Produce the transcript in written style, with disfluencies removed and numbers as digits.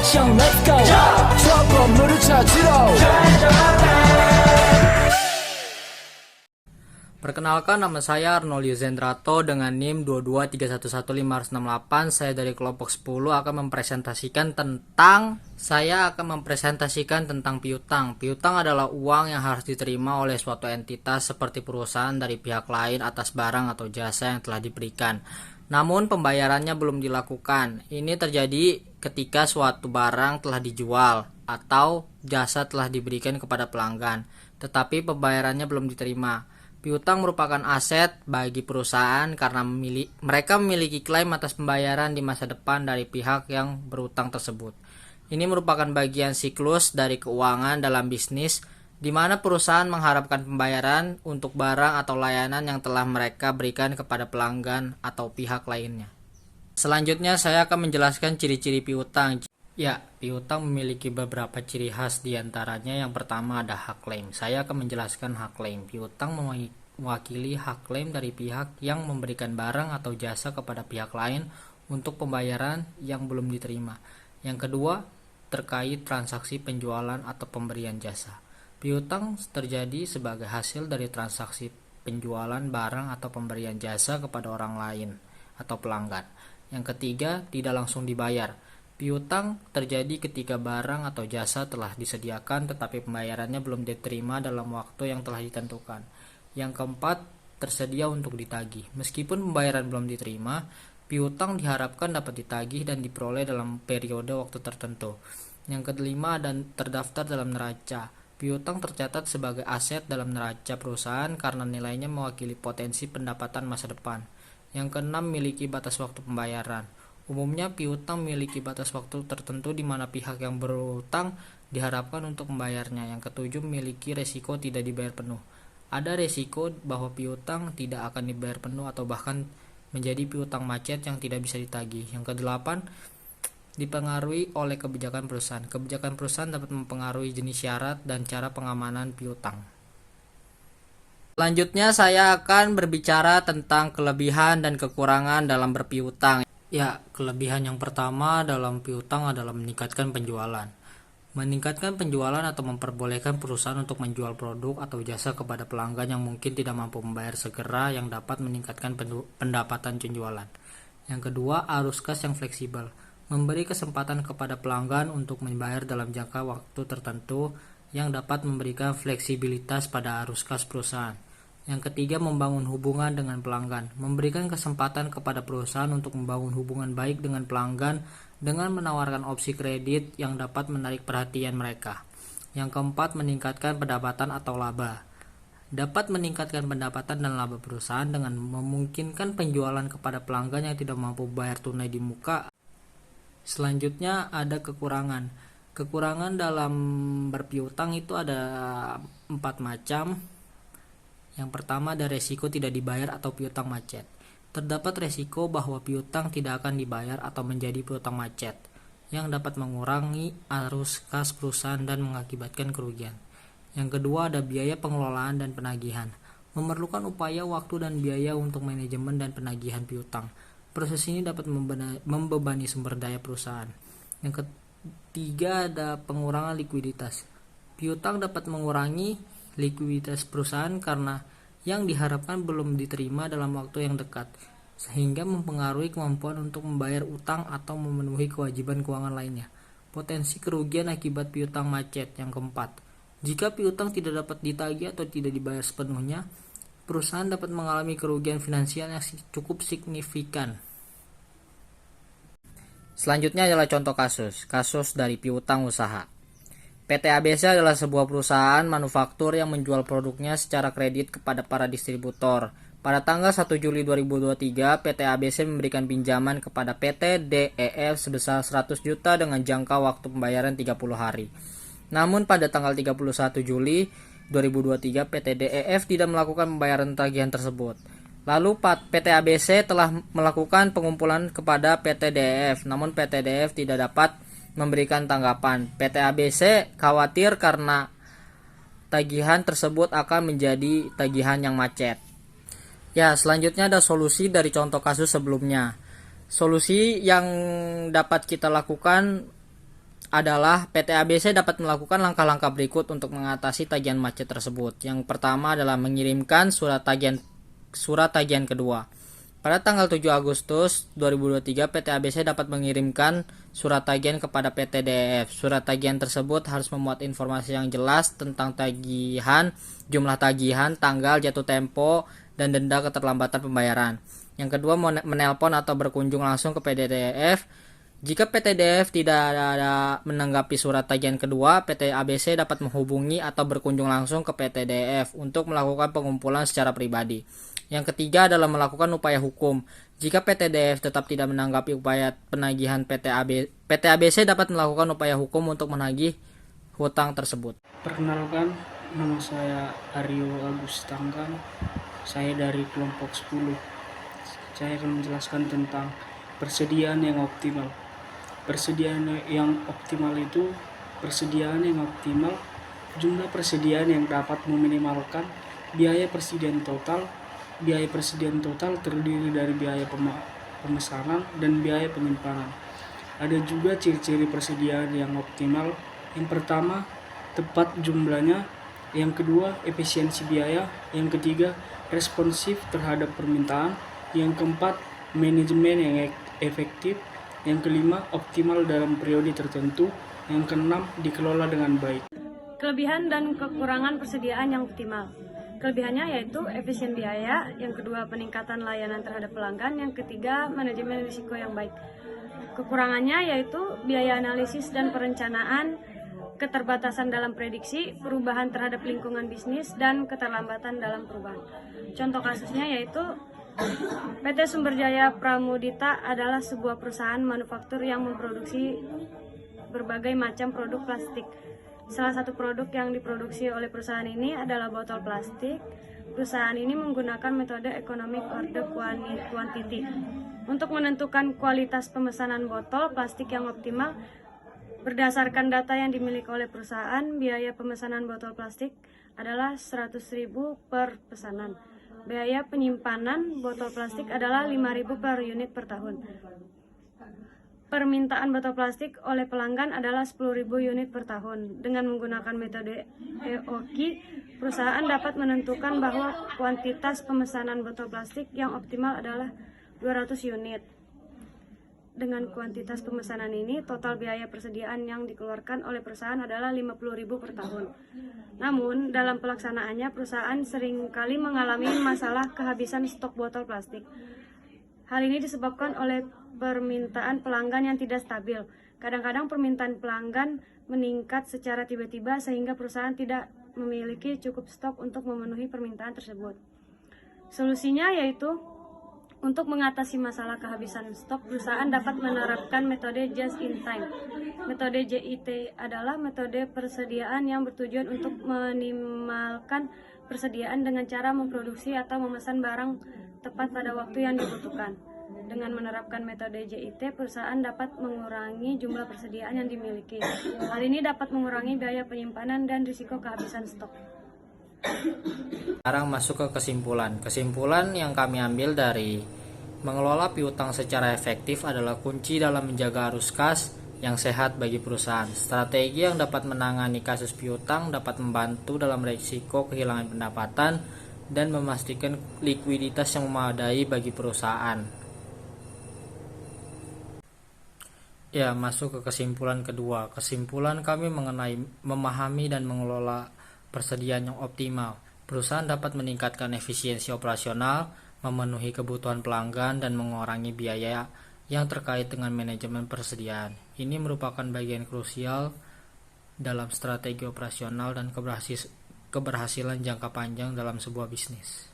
Action, let's go. 저 건물을 찾으러. Perkenalkan, nama saya Arnold Yuzendrato dengan NIM 223111568. Saya dari kelompok 10 akan mempresentasikan tentang piutang. Piutang adalah uang yang harus diterima oleh suatu entitas seperti perusahaan dari pihak lain atas barang atau jasa yang telah diberikan. Namun pembayarannya belum dilakukan. Ini terjadi ketika suatu barang telah dijual atau jasa telah diberikan kepada pelanggan, tetapi pembayarannya belum diterima. Piutang merupakan aset bagi perusahaan karena mereka memiliki klaim atas pembayaran di masa depan dari pihak yang berutang tersebut. Ini merupakan bagian siklus dari keuangan dalam bisnis, di mana perusahaan mengharapkan pembayaran untuk barang atau layanan yang telah mereka berikan kepada pelanggan atau pihak lainnya. Selanjutnya saya akan menjelaskan ciri-ciri piutang. Ya, piutang memiliki beberapa ciri khas, diantaranya yang pertama ada hak klaim. Saya akan menjelaskan hak klaim. Piutang mewakili hak klaim dari pihak yang memberikan barang atau jasa kepada pihak lain untuk pembayaran yang belum diterima. Yang kedua, terkait transaksi penjualan atau pemberian jasa. Piutang terjadi sebagai hasil dari transaksi penjualan barang atau pemberian jasa kepada orang lain atau pelanggan. Yang ketiga, tidak langsung dibayar. Piutang terjadi ketika barang atau jasa telah disediakan tetapi pembayarannya belum diterima dalam waktu yang telah ditentukan. Yang keempat, tersedia untuk ditagih. Meskipun pembayaran belum diterima, piutang diharapkan dapat ditagih dan diperoleh dalam periode waktu tertentu. Yang kelima, dan terdaftar dalam neraca. Piutang tercatat sebagai aset dalam neraca perusahaan karena nilainya mewakili potensi pendapatan masa depan. Yang keenam, miliki batas waktu pembayaran. Umumnya piutang memiliki batas waktu tertentu di mana pihak yang berutang diharapkan untuk membayarnya. Yang ketujuh, memiliki resiko tidak dibayar penuh. Ada resiko bahwa piutang tidak akan dibayar penuh atau bahkan menjadi piutang macet yang tidak bisa ditagih. Yang kedelapan, dipengaruhi oleh kebijakan perusahaan. Kebijakan perusahaan dapat mempengaruhi jenis syarat dan cara pengamanan piutang. Selanjutnya saya akan berbicara tentang kelebihan dan kekurangan dalam berpiutang. Ya, kelebihan yang pertama dalam piutang adalah meningkatkan penjualan. Meningkatkan penjualan atau memperbolehkan perusahaan untuk menjual produk atau jasa kepada pelanggan yang mungkin tidak mampu membayar segera, yang dapat meningkatkan pendapatan penjualan. Yang kedua, arus kas yang fleksibel. Memberi kesempatan kepada pelanggan untuk membayar dalam jangka waktu tertentu yang dapat memberikan fleksibilitas pada arus kas perusahaan. Yang ketiga, membangun hubungan dengan pelanggan. Memberikan kesempatan kepada perusahaan untuk membangun hubungan baik dengan pelanggan dengan menawarkan opsi kredit yang dapat menarik perhatian mereka. Yang keempat, meningkatkan pendapatan atau laba. Dapat meningkatkan pendapatan dan laba perusahaan dengan memungkinkan penjualan kepada pelanggan yang tidak mampu bayar tunai di muka. Selanjutnya ada kekurangan. Kekurangan dalam berpiutang itu ada 4 macam. Yang pertama, ada resiko tidak dibayar atau piutang macet. Terdapat resiko bahwa piutang tidak akan dibayar atau menjadi piutang macet, yang dapat mengurangi arus kas perusahaan dan mengakibatkan kerugian. Yang kedua, ada biaya pengelolaan dan penagihan. Memerlukan upaya, waktu, dan biaya untuk manajemen dan penagihan piutang. Proses ini dapat membebani sumber daya perusahaan. Yang ketiga, ada pengurangan likuiditas. Piutang dapat mengurangi likuiditas perusahaan karena yang diharapkan belum diterima dalam waktu yang dekat, sehingga mempengaruhi kemampuan untuk membayar utang atau memenuhi kewajiban keuangan lainnya. Potensi kerugian akibat piutang macet. Yang keempat, jika piutang tidak dapat ditagih atau tidak dibayar sepenuhnya, perusahaan dapat mengalami kerugian finansial yang cukup signifikan. Selanjutnya adalah contoh kasus dari piutang usaha. PT ABC adalah sebuah perusahaan manufaktur yang menjual produknya secara kredit kepada para distributor. Pada tanggal 1 Juli 2023, PT ABC memberikan pinjaman kepada PT DEF sebesar 100 juta dengan jangka waktu pembayaran 30 hari. Namun pada tanggal 31 Juli 2023, PT DEF tidak melakukan pembayaran tagihan tersebut. Lalu PT ABC telah melakukan pengumpulan kepada PT DEF, namun PT DEF tidak dapat memberikan tanggapan. PT ABC khawatir karena tagihan tersebut akan menjadi tagihan yang macet. Ya, selanjutnya ada solusi dari contoh kasus sebelumnya. Solusi yang dapat kita lakukan adalah PT ABC dapat melakukan langkah-langkah berikut untuk mengatasi tagihan macet tersebut. Yang pertama adalah mengirimkan surat tagihan kedua. Pada tanggal 7 Agustus 2023, PT ABC dapat mengirimkan surat tagihan kepada PT DEF. Surat tagihan tersebut harus memuat informasi yang jelas tentang tagihan, jumlah tagihan, tanggal jatuh tempo, dan denda keterlambatan pembayaran. Yang kedua, menelpon atau berkunjung langsung ke PT DEF. Jika PT DEF tidak ada menanggapi surat tagihan kedua, PT ABC dapat menghubungi atau berkunjung langsung ke PT DEF untuk melakukan pengumpulan secara pribadi. Yang ketiga adalah melakukan upaya hukum. Jika PT DEF tetap tidak menanggapi upaya penagihan PT ABC dapat melakukan upaya hukum untuk menagih hutang tersebut. Perkenalkan, nama saya Aryo Agus Tangkan. Saya dari kelompok 10. Saya akan menjelaskan tentang persediaan yang optimal. Persediaan yang optimal itu jumlah persediaan yang dapat meminimalkan biaya persediaan total. Biaya persediaan total terdiri dari biaya pemesanan dan biaya penyimpanan. Ada juga ciri-ciri persediaan yang optimal. Yang pertama, tepat jumlahnya. Yang kedua, efisiensi biaya. Yang ketiga, responsif terhadap permintaan. Yang keempat, manajemen yang efektif. Yang kelima, optimal dalam periode tertentu. Yang keenam, dikelola dengan baik. Kelebihan dan kekurangan persediaan yang optimal. Kelebihannya yaitu efisien biaya, yang kedua peningkatan layanan terhadap pelanggan, yang ketiga manajemen risiko yang baik. Kekurangannya yaitu biaya analisis dan perencanaan, keterbatasan dalam prediksi, perubahan terhadap lingkungan bisnis, dan keterlambatan dalam perubahan. Contoh kasusnya yaitu PT Sumberjaya Pramudita adalah sebuah perusahaan manufaktur yang memproduksi berbagai macam produk plastik. Salah satu produk yang diproduksi oleh perusahaan ini adalah botol plastik. Perusahaan ini menggunakan metode economic order quantity untuk menentukan kualitas pemesanan botol plastik yang optimal. Berdasarkan data yang dimiliki oleh perusahaan, biaya pemesanan botol plastik adalah 100.000 per pesanan. Biaya penyimpanan botol plastik adalah 5.000 per unit per tahun. Permintaan botol plastik oleh pelanggan adalah 10.000 unit per tahun. Dengan menggunakan metode EOQ, perusahaan dapat menentukan bahwa kuantitas pemesanan botol plastik yang optimal adalah 200 unit. Dengan kuantitas pemesanan ini, total biaya persediaan yang dikeluarkan oleh perusahaan adalah 50.000 per tahun. Namun, dalam pelaksanaannya, perusahaan seringkali mengalami masalah kehabisan stok botol plastik. Hal ini disebabkan oleh permintaan pelanggan yang tidak stabil. Kadang-kadang permintaan pelanggan meningkat secara tiba-tiba sehingga perusahaan tidak memiliki cukup stok untuk memenuhi permintaan tersebut. Solusinya yaitu untuk mengatasi masalah kehabisan stok, perusahaan dapat menerapkan metode just in time. Metode JIT adalah metode persediaan yang bertujuan untuk meminimalkan persediaan dengan cara memproduksi atau memesan barang tepat pada waktu yang dibutuhkan. Dengan menerapkan metode JIT, perusahaan dapat mengurangi jumlah persediaan yang dimiliki. Hal ini dapat mengurangi biaya penyimpanan dan risiko kehabisan stok. Sekarang masuk ke kesimpulan. Kesimpulan yang kami ambil dari mengelola piutang secara efektif adalah kunci dalam menjaga arus kas yang sehat bagi perusahaan. Strategi yang dapat menangani kasus piutang dapat membantu dalam risiko kehilangan pendapatan dan memastikan likuiditas yang memadai bagi perusahaan. Ya, masuk ke kesimpulan kedua. Kesimpulan kami mengenai memahami dan mengelola persediaan yang optimal. Perusahaan dapat meningkatkan efisiensi operasional, memenuhi kebutuhan pelanggan, dan mengurangi biaya yang terkait dengan manajemen persediaan. Ini merupakan bagian krusial dalam strategi operasional dan keberhasilan jangka panjang dalam sebuah bisnis.